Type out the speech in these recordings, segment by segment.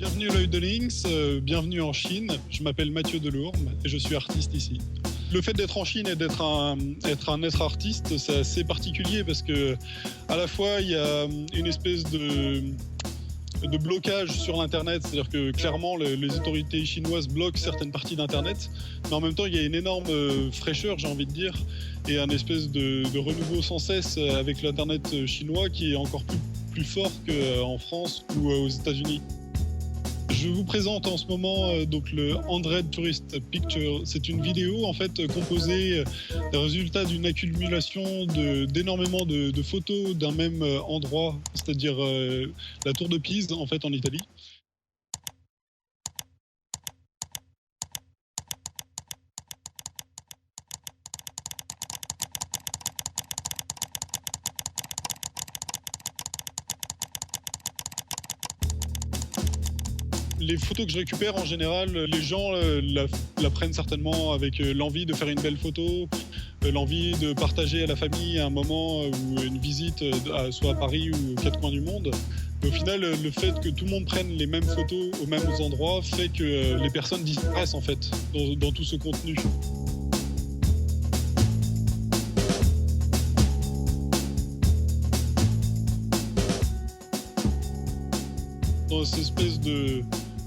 Bienvenue à l'œil de Lynx, bienvenue en Chine. Je m'appelle Mathieu Delourme et je suis artiste ici. Le fait d'être en Chine et d'être un être artiste, c'est assez particulier parce que à la fois il y a une espèce de blocage sur l'Internet, c'est-à-dire que clairement les autorités chinoises bloquent certaines parties d'Internet, mais en même temps il y a une énorme fraîcheur, j'ai envie de dire, et un espèce de renouveau sans cesse avec l'Internet chinois qui est encore plus fort qu'en France ou aux États-Unis. Je vous présente en ce moment donc le Android Tourist Picture. C'est une vidéo en fait composée des résultats d'une accumulation d'énormément de photos d'un même endroit, c'est-à-dire la tour de Pise en fait en Italie. Les photos que je récupère, en général, les gens la prennent certainement avec l'envie de faire une belle photo, l'envie de partager à la famille un moment ou une visite, soit à Paris ou aux quatre coins du monde. Mais au final, le fait que tout le monde prenne les mêmes photos aux mêmes endroits fait que les personnes disparaissent en fait dans tout ce contenu. Dans cette espèce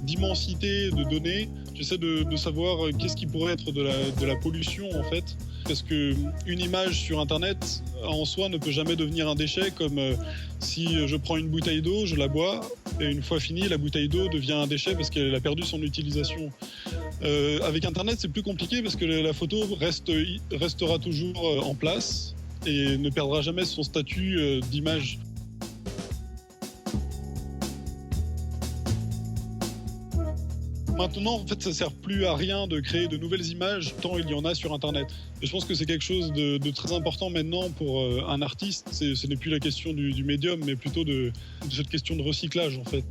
d'immensité de données, j'essaie de savoir qu'est-ce qui pourrait être de la pollution en fait. Parce qu'une image sur Internet en soi ne peut jamais devenir un déchet, comme si je prends une bouteille d'eau, je la bois, et une fois finie, la bouteille d'eau devient un déchet parce qu'elle a perdu son utilisation. Avec Internet, c'est plus compliqué parce que la photo restera toujours en place et ne perdra jamais son statut d'image. Maintenant, en fait, ça sert plus à rien de créer de nouvelles images tant il y en a sur Internet. Et je pense que c'est quelque chose de très important maintenant pour un artiste. Ce n'est plus la question du médium, mais plutôt de cette question de recyclage, en fait.